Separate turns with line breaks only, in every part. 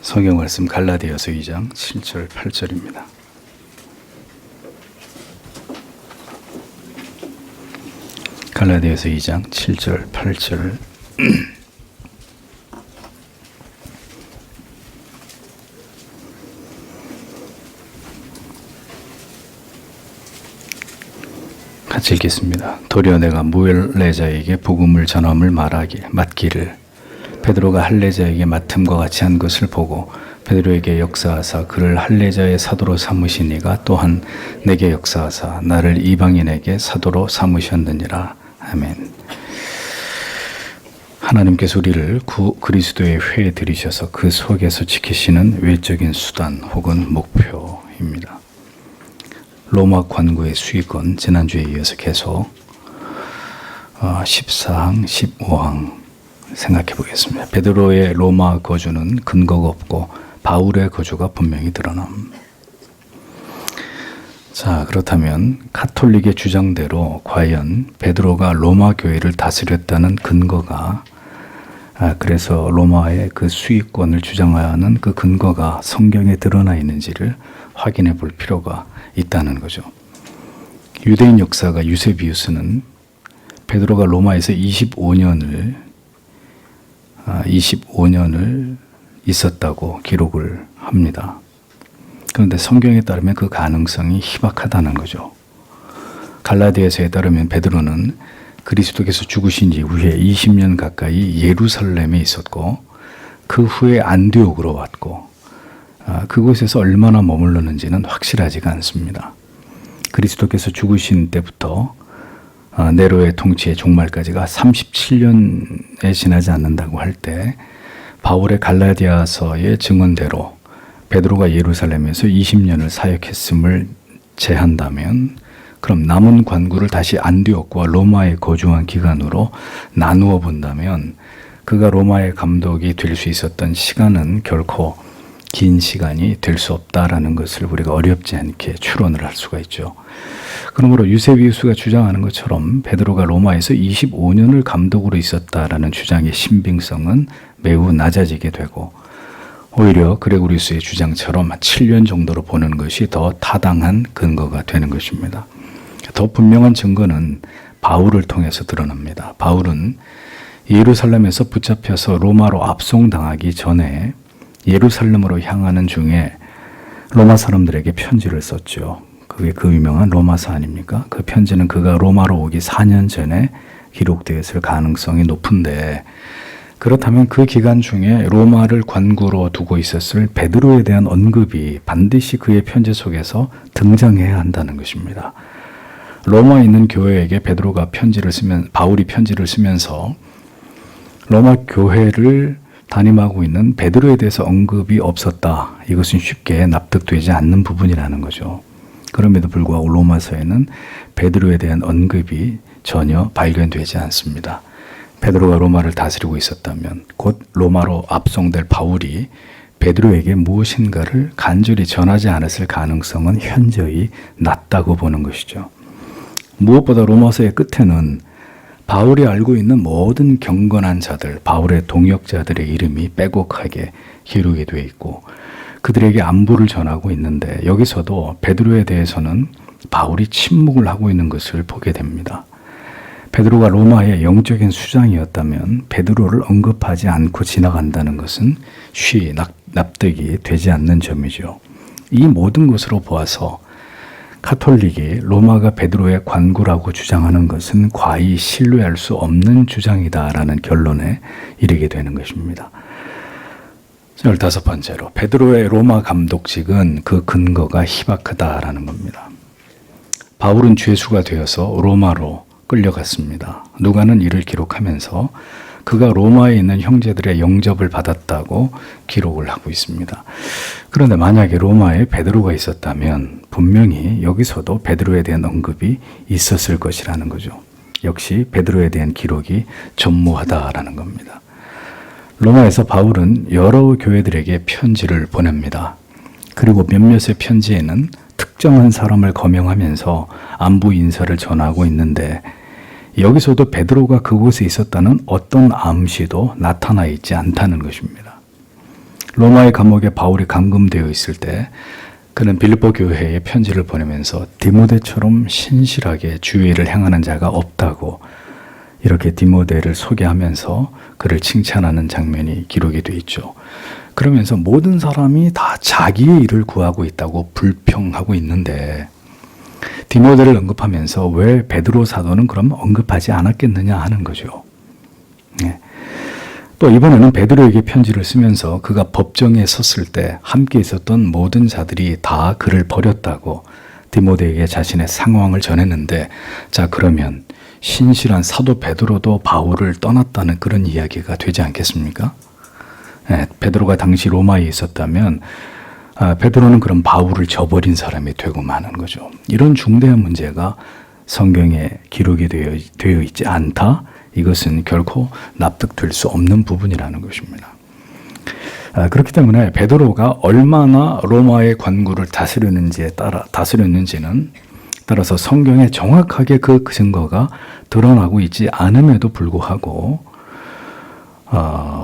성경 말씀 갈라디아서 2장 7절 8절입니다. 갈라디아서 2장 7절 8절 같이 읽겠습니다. 도리어 내가 무할레자에게 복음을 전함을 맡기를 베드로가 할례자에게 맡음과 같이 한 것을 보고 베드로에게 역사하사 그를 할례자의 사도로 삼으시니가 또한 내게 역사하사 나를 이방인에게 사도로 삼으셨느니라. 아멘. 하나님께서 우리를 그리스도의 회에 들이셔서 그 속에서 지키시는 외적인 수단 혹은 목표입니다. 로마 관구의 수익은 지난주에 이어서 계속 14항, 15항 생각해 보겠습니다. 베드로의 로마 거주는 근거가 없고 바울의 거주가 분명히 드러남. 자, 그렇다면 카톨릭의 주장대로 과연 베드로가 로마 교회를 다스렸다는 근거가 그래서 로마의 그 수익권을 주장하는 그 근거가 성경에 드러나 있는지를 확인해 볼 필요가 있다는 거죠. 유대인 역사가 유세비우스는 베드로가 로마에서 25년을 있었다고 기록을 합니다. 그런데 성경에 따르면 그 가능성이 희박하다는 거죠. 갈라디아서에 따르면 베드로는 그리스도께서 죽으신 이후에 20년 가까이 예루살렘에 있었고 그 후에 안디옥으로 왔고 그곳에서 얼마나 머물렀는지는 확실하지가 않습니다. 그리스도께서 죽으신 때부터 네로의 통치의 종말까지가 37년에 지나지 않는다고 할 때 바울의 갈라디아서의 증언대로 베드로가 예루살렘에서 20년을 사역했음을 제한다면 그럼 남은 관구를 다시 안디옥과 로마에 거주한 기간으로 나누어 본다면 그가 로마의 감독이 될 수 있었던 시간은 결코 긴 시간이 될 수 없다라는 것을 우리가 어렵지 않게 추론을 할 수가 있죠. 그러므로 유세비우스가 주장하는 것처럼 베드로가 로마에서 25년을 감독으로 있었다라는 주장의 신빙성은 매우 낮아지게 되고 오히려 그레고리우스의 주장처럼 7년 정도로 보는 것이 더 타당한 근거가 되는 것입니다. 더 분명한 증거는 바울을 통해서 드러납니다. 바울은 예루살렘에서 붙잡혀서 로마로 압송당하기 전에 예루살렘으로 향하는 중에 로마 사람들에게 편지를 썼죠. 그게 그 유명한 로마서 아닙니까? 그 편지는 그가 로마로 오기 4년 전에 기록되었을 가능성이 높은데 그렇다면 그 기간 중에 로마를 관구로 두고 있었을 베드로에 대한 언급이 반드시 그의 편지 속에서 등장해야 한다는 것입니다. 로마에 있는 교회에게 바울이 편지를 쓰면서 로마 교회를 담임하고 있는 베드로에 대해서 언급이 없었다. 이것은 쉽게 납득되지 않는 부분이라는 거죠. 그럼에도 불구하고 로마서에는 베드로에 대한 언급이 전혀 발견되지 않습니다. 베드로가 로마를 다스리고 있었다면 곧 로마로 압송될 바울이 베드로에게 무엇인가를 간절히 전하지 않았을 가능성은 현저히 낮다고 보는 것이죠. 무엇보다 로마서의 끝에는 바울이 알고 있는 모든 경건한 자들, 바울의 동역자들의 이름이 빼곡하게 기록이 되어 있고 그들에게 안부를 전하고 있는데 여기서도 베드로에 대해서는 바울이 침묵을 하고 있는 것을 보게 됩니다. 베드로가 로마의 영적인 수장이었다면 베드로를 언급하지 않고 지나간다는 것은 쉬이 납득이 되지 않는 점이죠. 이 모든 것으로 보아서 카톨릭이 로마가 베드로의 관구라고 주장하는 것은 과히 신뢰할 수 없는 주장이다라는 결론에 이르게 되는 것입니다. 15번째로 베드로의 로마 감독직은 그 근거가 희박하다라는 겁니다. 바울은 죄수가 되어서 로마로 끌려갔습니다. 누가는 이를 기록하면서 그가 로마에 있는 형제들의 영접을 받았다고 기록을 하고 있습니다. 그런데 만약에 로마에 베드로가 있었다면 분명히 여기서도 베드로에 대한 언급이 있었을 것이라는 거죠. 역시 베드로에 대한 기록이 전무하다라는 겁니다. 로마에서 바울은 여러 교회들에게 편지를 보냅니다. 그리고 몇몇의 편지에는 특정한 사람을 거명하면서 안부 인사를 전하고 있는데 여기서도 베드로가 그곳에 있었다는 어떤 암시도 나타나 있지 않다는 것입니다. 로마의 감옥에 바울이 감금되어 있을 때 그는 빌립보 교회에 편지를 보내면서 디모데처럼 신실하게 주의 일을 행하는 자가 없다고 이렇게 디모데를 소개하면서 그를 칭찬하는 장면이 기록이 되어 있죠. 그러면서 모든 사람이 다 자기의 일을 구하고 있다고 불평하고 있는데 디모데를 언급하면서 왜 베드로 사도는 그럼 언급하지 않았겠느냐 하는 거죠. 네. 또 이번에는 베드로에게 편지를 쓰면서 그가 법정에 섰을 때 함께 있었던 모든 자들이 다 그를 버렸다고 디모데에게 자신의 상황을 전했는데, 자 그러면 신실한 사도 베드로도 바울을 떠났다는 그런 이야기가 되지 않겠습니까? 네, 베드로가 당시 로마에 있었다면 베드로는 그럼 바울을 저버린 사람이 되고 마는 거죠. 이런 중대한 문제가 성경에 기록이 되어 있지 않다? 이것은 결코 납득될 수 없는 부분이라는 것입니다. 그렇기 때문에 베드로가 얼마나 로마의 관구를 다스렸는지는 따라서 성경에 정확하게 그 증거가 드러나고 있지 않음에도 불구하고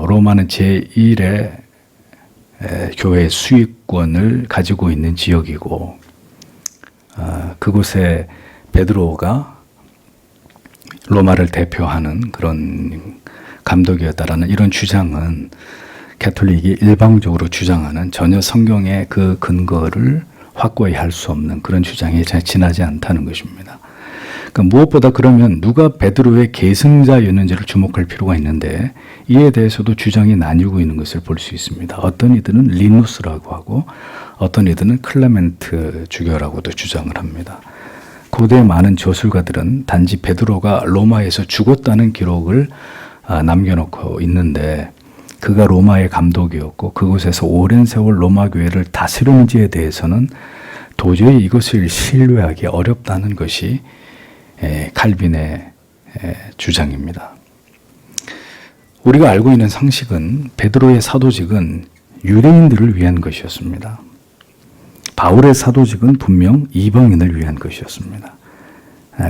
로마는 제1의 교회 수익권을 가지고 있는 지역이고 그곳에 베드로가 로마를 대표하는 그런 감독이었다라는 이런 주장은 가톨릭이 일방적으로 주장하는 전혀 성경의 그 근거를 확고히 할 수 없는 그런 주장이 지나지 않다는 것입니다. 그러니까 무엇보다 그러면 누가 베드로의 계승자였는지를 주목할 필요가 있는데 이에 대해서도 주장이 나뉘고 있는 것을 볼 수 있습니다. 어떤 이들은 리누스라고 하고 어떤 이들은 클레멘트 주교라고도 주장을 합니다. 고대 많은 저술가들은 단지 베드로가 로마에서 죽었다는 기록을 남겨놓고 있는데 그가 로마의 감독이었고 그곳에서 오랜 세월 로마 교회를 다스렸는지에 대해서는 도저히 이것을 신뢰하기 어렵다는 것이 칼빈의 주장입니다. 우리가 알고 있는 상식은 베드로의 사도직은 유대인들을 위한 것이었습니다. 바울의 사도직은 분명 이방인을 위한 것이었습니다.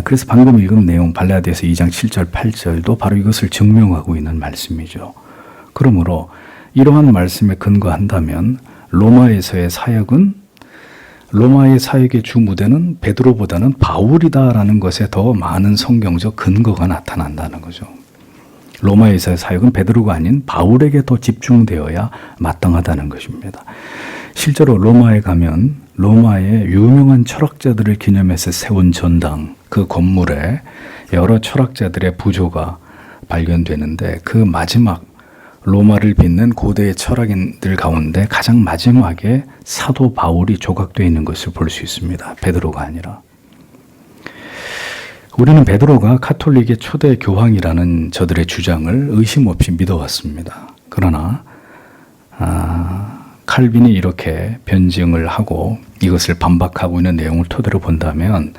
그래서 방금 읽은 내용 갈라디아서 2장 7절 8절도 바로 이것을 증명하고 있는 말씀이죠. 그러므로 이러한 말씀에 근거한다면 로마의 사역의 주 무대는 베드로보다는 바울이다라는 것에 더 많은 성경적 근거가 나타난다는 거죠. 로마에서의 사역은 베드로가 아닌 바울에게 더 집중되어야 마땅하다는 것입니다. 실제로 로마에 가면 로마의 유명한 철학자들을 기념해서 세운 전당, 그 건물에 여러 철학자들의 부조가 발견되는데 그 마지막 로마를 빛낸 고대의 철학인들 가운데 가장 마지막에 사도 바울이 조각되어 있는 것을 볼 수 있습니다. 베드로가 아니라. 우리는 베드로가 가톨릭의 초대 교황이라는 저들의 주장을 의심 없이 믿어왔습니다. 그러나 칼빈이 이렇게 변증을 하고 이것을 반박하고 있는 내용을 토대로 본다면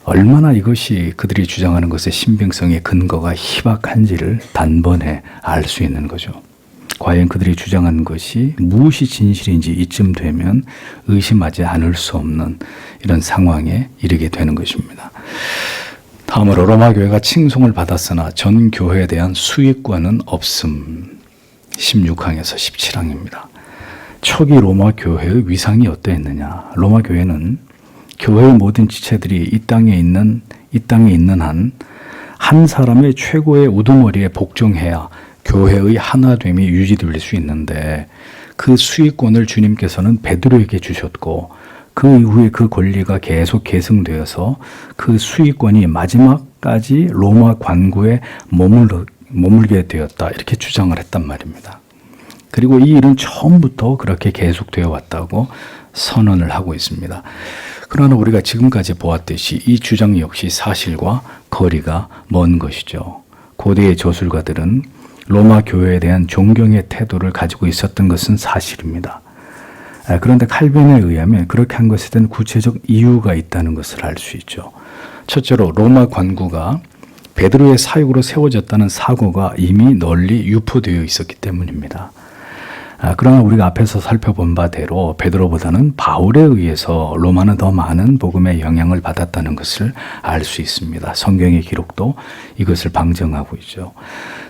얼마나 이것이 그들이 주장하는 것의 신빙성의 근거가 희박한지를 단번에 알 수 있는 거죠. 과연 그들이 주장하는 것이 무엇이 진실인지 이쯤 되면 의심하지 않을 수 없는 이런 상황에 이르게 되는 것입니다. 다음으로 로마 교회가 칭송을 받았으나 전 교회에 대한 수익권은 없음. 16항에서 17항입니다. 초기 로마 교회의 위상이 어떠했느냐? 로마 교회는 교회의 모든 지체들이 이 땅에 있는 한 사람의 최고의 우두머리에 복종해야 교회의 하나됨이 유지될 수 있는데 그 수익권을 주님께서는 베드로에게 주셨고 그 이후에 그 권리가 계속 계승되어서 그 수익권이 마지막까지 로마 관구에 머물게 되었다. 이렇게 주장을 했단 말입니다. 그리고 이 일은 처음부터 그렇게 계속되어 왔다고 선언을 하고 있습니다. 그러나 우리가 지금까지 보았듯이 이 주장 역시 사실과 거리가 먼 것이죠. 고대의 저술가들은 로마 교회에 대한 존경의 태도를 가지고 있었던 것은 사실입니다. 그런데 칼빈에 의하면 그렇게 한 것에 대한 구체적 이유가 있다는 것을 알 수 있죠. 첫째로 로마 관구가 베드로의 사역으로 세워졌다는 사고가 이미 널리 유포되어 있었기 때문입니다. 그러나 우리가 앞에서 살펴본 바대로 베드로보다는 바울에 의해서 로마는 더 많은 복음의 영향을 받았다는 것을 알 수 있습니다. 성경의 기록도 이것을 방증하고 있죠.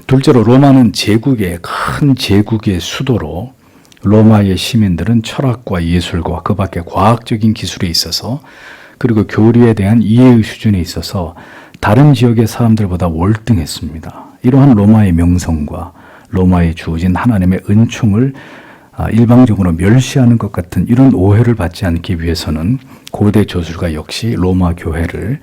둘째로 로마는 큰 제국의 수도로 로마의 시민들은 철학과 예술과 그 밖에 과학적인 기술에 있어서 그리고 교리에 대한 이해의 수준에 있어서 다른 지역의 사람들보다 월등했습니다. 이러한 로마의 명성과 로마에 주어진 하나님의 은총을 일방적으로 멸시하는 것 같은 이런 오해를 받지 않기 위해서는 고대 저술가 역시 로마 교회를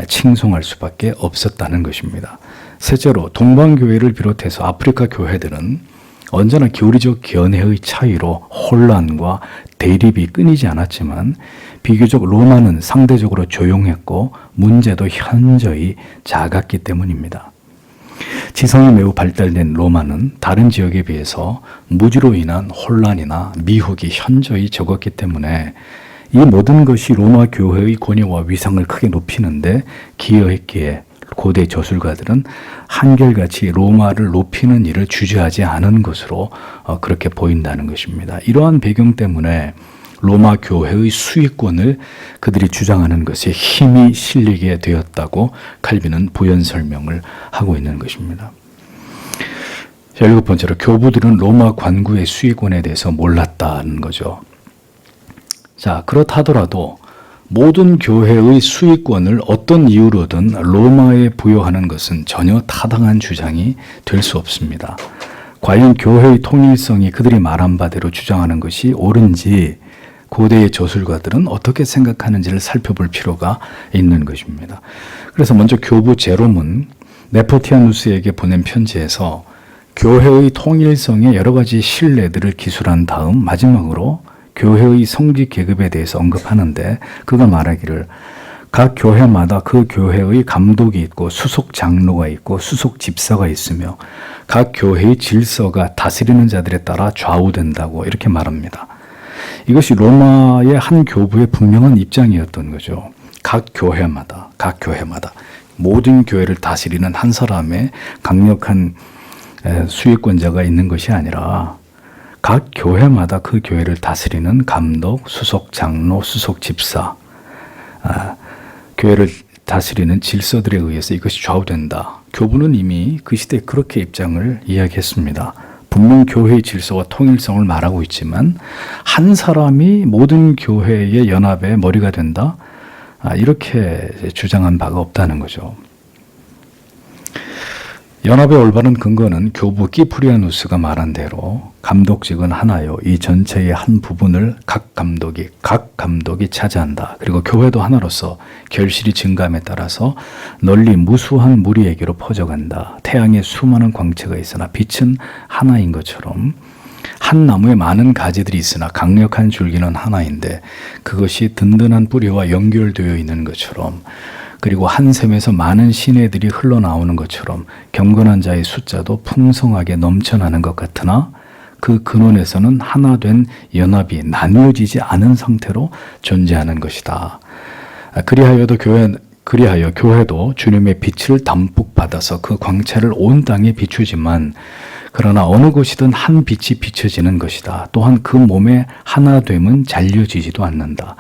칭송할 수밖에 없었다는 것입니다. 셋째로 동방교회를 비롯해서 아프리카 교회들은 언제나 교리적 견해의 차이로 혼란과 대립이 끊이지 않았지만 비교적 로마는 상대적으로 조용했고 문제도 현저히 작았기 때문입니다. 지성이 매우 발달된 로마는 다른 지역에 비해서 무지로 인한 혼란이나 미혹이 현저히 적었기 때문에 이 모든 것이 로마 교회의 권위와 위상을 크게 높이는데 기여했기에 고대 저술가들은 한결같이 로마를 높이는 일을 주저하지 않은 것으로 그렇게 보인다는 것입니다. 이러한 배경 때문에 로마 교회의 수익권을 그들이 주장하는 것에 힘이 실리게 되었다고 칼빈은 부연 설명을 하고 있는 것입니다. 자, 7번째로 교부들은 로마 관구의 수익권에 대해서 몰랐다는 거죠. 자, 그렇다 하더라도 모든 교회의 수익권을 어떤 이유로든 로마에 부여하는 것은 전혀 타당한 주장이 될 수 없습니다. 과연 교회의 통일성이 그들이 말한 바대로 주장하는 것이 옳은지 고대의 저술가들은 어떻게 생각하는지를 살펴볼 필요가 있는 것입니다. 그래서 먼저 교부 제롬은 네포티아누스에게 보낸 편지에서 교회의 통일성의 여러 가지 신뢰들을 기술한 다음 마지막으로 교회의 성직 계급에 대해서 언급하는데 그가 말하기를 각 교회마다 그 교회의 감독이 있고 수속 장로가 있고 수속 집사가 있으며 각 교회의 질서가 다스리는 자들에 따라 좌우된다고 이렇게 말합니다. 이것이 로마의 한 교부의 분명한 입장이었던 거죠. 각 교회마다 모든 교회를 다스리는 한 사람의 강력한 수익권자가 있는 것이 아니라 각 교회마다 그 교회를 다스리는 감독, 수석 장로, 수석 집사, 교회를 다스리는 질서들에 의해서 이것이 좌우된다. 교부는 이미 그 시대에 그렇게 입장을 이야기했습니다. 분명 교회의 질서와 통일성을 말하고 있지만 한 사람이 모든 교회의 연합의 머리가 된다. 이렇게 주장한 바가 없다는 거죠. 연합의 올바른 근거는 교부 키프리아누스가 말한 대로 감독직은 하나요. 이 전체의 한 부분을 각 감독이 차지한다. 그리고 교회도 하나로서 결실이 증감에 따라서 널리 무수한 무리에게로 퍼져간다. 태양에 수많은 광채가 있으나 빛은 하나인 것처럼 한 나무에 많은 가지들이 있으나 강력한 줄기는 하나인데 그것이 든든한 뿌리와 연결되어 있는 것처럼 그리고 한 샘에서 많은 시내들이 흘러나오는 것처럼 경건한 자의 숫자도 풍성하게 넘쳐나는 것 같으나 그 근원에서는 하나 된 연합이 나뉘어지지 않은 상태로 존재하는 것이다. 그리하여 교회도 주님의 빛을 담뿍 받아서 그 광채를 온 땅에 비추지만 그러나 어느 곳이든 한 빛이 비춰지는 것이다. 또한 그 몸의 하나됨은 잘려지지도 않는다.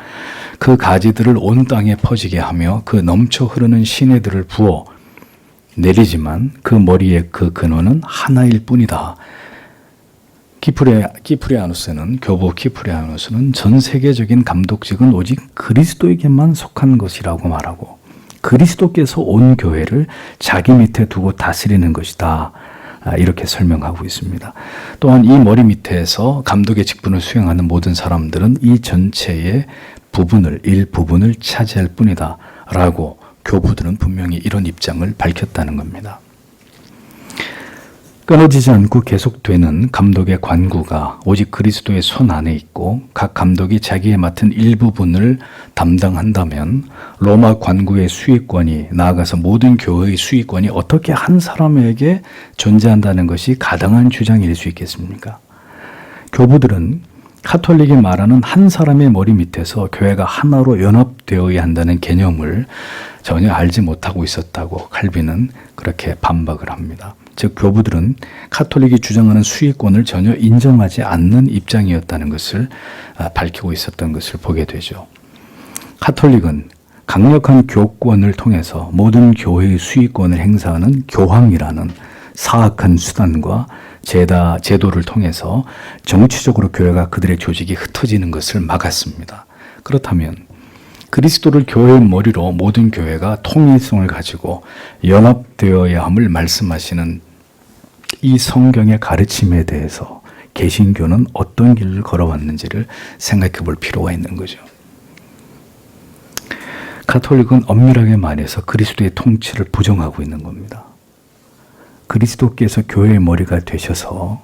그 가지들을 온 땅에 퍼지게 하며 그 넘쳐 흐르는 시내들을 부어 내리지만 그 머리의 그 근원은 하나일 뿐이다. 교부 키프리아누스는 전 세계적인 감독직은 오직 그리스도에게만 속한 것이라고 말하고 그리스도께서 온 교회를 자기 밑에 두고 다스리는 것이다. 이렇게 설명하고 있습니다. 또한 이 머리 밑에서 감독의 직분을 수행하는 모든 사람들은 이 전체의 일부분을 차지할 뿐이다. 라고 교부들은 분명히 이런 입장을 밝혔다는 겁니다. 끊어지지 않고 계속되는 감독의 관구가 오직 그리스도의 손 안에 있고 각 감독이 자기에 맡은 일부분을 담당한다면 로마 관구의 수익권이 나아가서 모든 교회의 수익권이 어떻게 한 사람에게 존재한다는 것이 가당한 주장일 수 있겠습니까? 교부들은 카톨릭이 말하는 한 사람의 머리 밑에서 교회가 하나로 연합되어야 한다는 개념을 전혀 알지 못하고 있었다고 칼빈은 그렇게 반박을 합니다. 즉 교부들은 카톨릭이 주장하는 수익권을 전혀 인정하지 않는 입장이었다는 것을 밝히고 있었던 것을 보게 되죠. 카톨릭은 강력한 교권을 통해서 모든 교회의 수익권을 행사하는 교황이라는 사악한 수단과 제도를 통해서 정치적으로 교회가 그들의 조직이 흩어지는 것을 막았습니다. 그렇다면 그리스도를 교회의 머리로 모든 교회가 통일성을 가지고 연합되어야 함을 말씀하시는 이 성경의 가르침에 대해서 개신교는 어떤 길을 걸어왔는지를 생각해 볼 필요가 있는 거죠. 가톨릭은 엄밀하게 말해서 그리스도의 통치를 부정하고 있는 겁니다. 그리스도께서 교회의 머리가 되셔서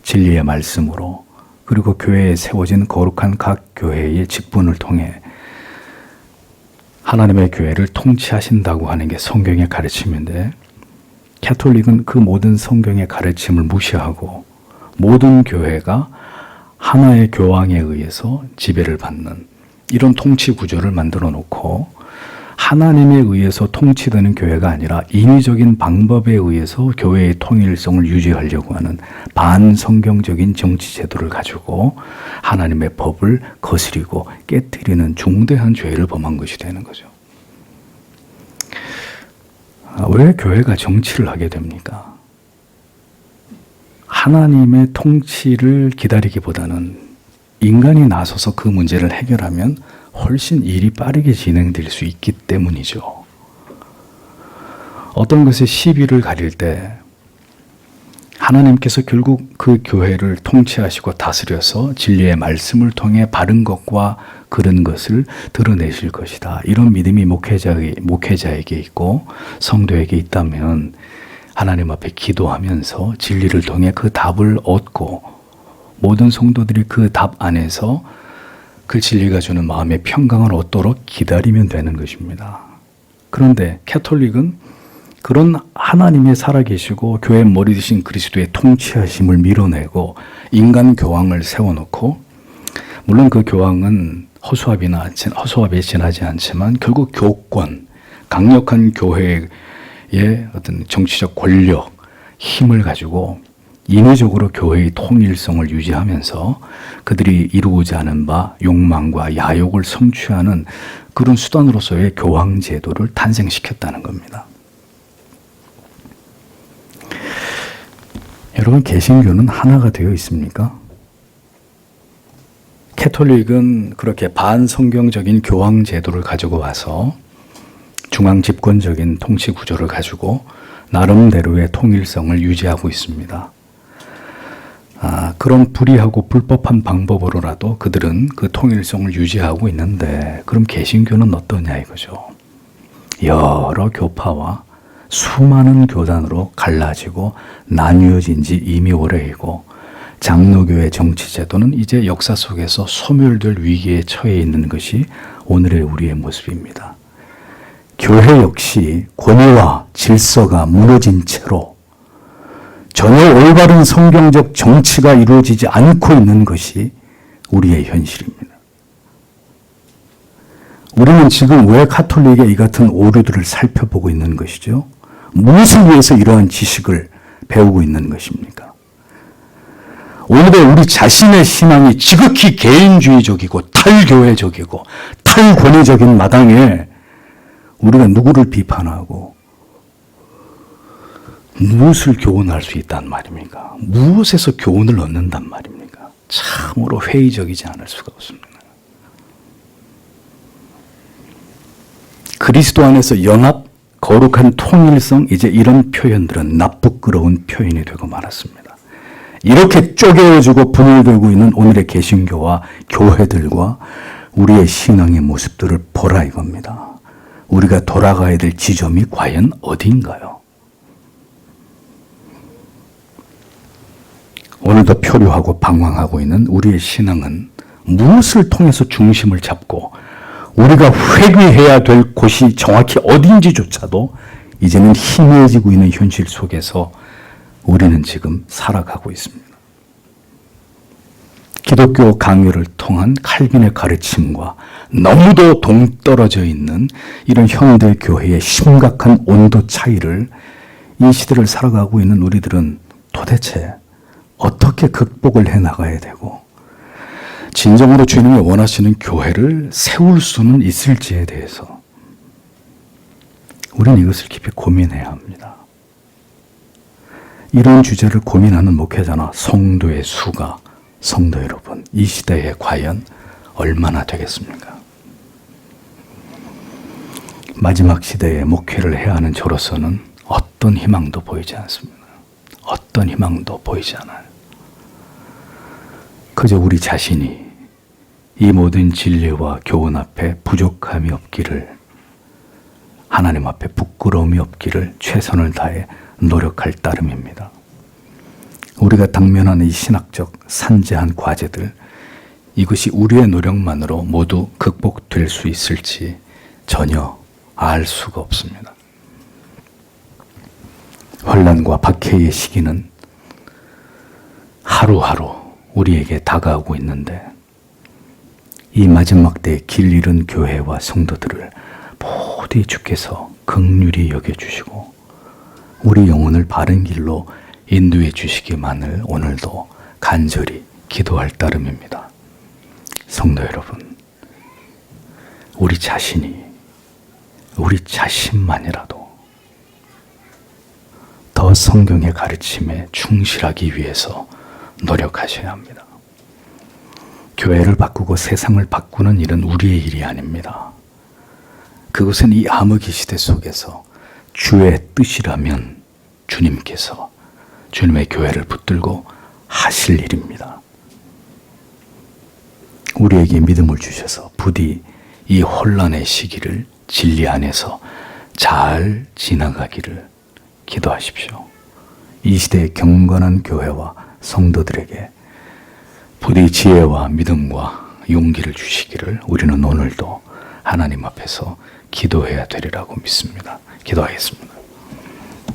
진리의 말씀으로 그리고 교회에 세워진 거룩한 각 교회의 직분을 통해 하나님의 교회를 통치하신다고 하는 게 성경의 가르침인데, 가톨릭은 그 모든 성경의 가르침을 무시하고 모든 교회가 하나의 교황에 의해서 지배를 받는 이런 통치 구조를 만들어 놓고 하나님에 의해서 통치되는 교회가 아니라 인위적인 방법에 의해서 교회의 통일성을 유지하려고 하는 반성경적인 정치 제도를 가지고 하나님의 법을 거스리고 깨뜨리는 중대한 죄를 범한 것이 되는 거죠. 왜 교회가 정치를 하게 됩니까? 하나님의 통치를 기다리기보다는 인간이 나서서 그 문제를 해결하면 훨씬 일이 빠르게 진행될 수 있기 때문이죠. 어떤 것에 시비를 가릴 때 하나님께서 결국 그 교회를 통치하시고 다스려서 진리의 말씀을 통해 바른 것과 그른 것을 드러내실 것이다. 이런 믿음이 목회자에게 있고 성도에게 있다면 하나님 앞에 기도하면서 진리를 통해 그 답을 얻고 모든 성도들이 그 답 안에서 그 진리가 주는 마음의 평강을 얻도록 기다리면 되는 것입니다. 그런데 가톨릭은 그런 하나님의 살아계시고 교회 머리 되신 그리스도의 통치하심을 밀어내고 인간 교황을 세워놓고, 물론 그 교황은 허수아비에 지나지 않지만 결국 교권, 강력한 교회의 어떤 정치적 권력, 힘을 가지고 인위적으로 교회의 통일성을 유지하면서 그들이 이루고자 하는 바 욕망과 야욕을 성취하는 그런 수단으로서의 교황 제도를 탄생시켰다는 겁니다. 여러분, 개신교는 하나가 되어 있습니까? 가톨릭은 그렇게 반성경적인 교황 제도를 가지고 와서 중앙 집권적인 통치 구조를 가지고 나름대로의 통일성을 유지하고 있습니다. 그런 불의하고 불법한 방법으로라도 그들은 그 통일성을 유지하고 있는데, 그럼 개신교는 어떠냐 이거죠. 여러 교파와 수많은 교단으로 갈라지고 나뉘어진 지 이미 오래이고, 장로교의 정치제도는 이제 역사 속에서 소멸될 위기에 처해 있는 것이 오늘의 우리의 모습입니다. 교회 역시 권위와 질서가 무너진 채로 전혀 올바른 성경적 정치가 이루어지지 않고 있는 것이 우리의 현실입니다. 우리는 지금 왜 가톨릭의 이 같은 오류들을 살펴보고 있는 것이죠? 무엇을 위해서 이러한 지식을 배우고 있는 것입니까? 오늘의 우리 자신의 신앙이 지극히 개인주의적이고 탈교회적이고 탈권위적인 마당에 우리가 누구를 비판하고 무엇을 교훈할 수 있단 말입니까? 무엇에서 교훈을 얻는단 말입니까? 참으로 회의적이지 않을 수가 없습니다. 그리스도 안에서 연합, 거룩한 통일성, 이제 이런 표현들은 나쁘끄러운 표현이 되고 말았습니다. 이렇게 쪼개어지고 분열되고 있는 오늘의 개신교와 교회들과 우리의 신앙의 모습들을 보라 이겁니다. 우리가 돌아가야 될 지점이 과연 어디인가요? 오늘도 표류하고 방황하고 있는 우리의 신앙은 무엇을 통해서 중심을 잡고 우리가 회귀해야 될 곳이 정확히 어딘지조차도 이제는 희미해지고 있는 현실 속에서 우리는 지금 살아가고 있습니다. 기독교 강요를 통한 칼빈의 가르침과 너무도 동떨어져 있는 이런 현대 교회의 심각한 온도 차이를 이 시대를 살아가고 있는 우리들은 도대체 어떻게 극복을 해나가야 되고 진정으로 주님이 원하시는 교회를 세울 수는 있을지에 대해서 우리는 이것을 깊이 고민해야 합니다. 이런 주제를 고민하는 목회자나 성도의 수가, 성도 여러분, 이 시대에 과연 얼마나 되겠습니까? 마지막 시대에 목회를 해야 하는 저로서는 어떤 희망도 보이지 않습니다. 어떤 희망도 보이지 않아요. 그저 우리 자신이 이 모든 진리와 교훈 앞에 부족함이 없기를, 하나님 앞에 부끄러움이 없기를 최선을 다해 노력할 따름입니다. 우리가 당면하는 이 신학적 산재한 과제들, 이것이 우리의 노력만으로 모두 극복될 수 있을지 전혀 알 수가 없습니다. 환난과 박해의 시기는 하루하루 우리에게 다가오고 있는데, 이 마지막 때에 길 잃은 교회와 성도들을 모두 주께서 긍휼히 여겨주시고 우리 영혼을 바른 길로 인도해 주시기만을 오늘도 간절히 기도할 따름입니다. 성도 여러분, 우리 자신만이라도 더 성경의 가르침에 충실하기 위해서 노력하셔야 합니다. 교회를 바꾸고 세상을 바꾸는 일은 우리의 일이 아닙니다. 그것은 이 암흑의 시대 속에서 주의 뜻이라면 주님께서 주님의 교회를 붙들고 하실 일입니다. 우리에게 믿음을 주셔서 부디 이 혼란의 시기를 진리 안에서 잘 지나가기를 기도하십시오. 이 시대의 경건한 교회와 성도들에게 부디 지혜와 믿음과 용기를 주시기를 우리는 오늘도 하나님 앞에서 기도해야 되리라고 믿습니다. 기도하겠습니다.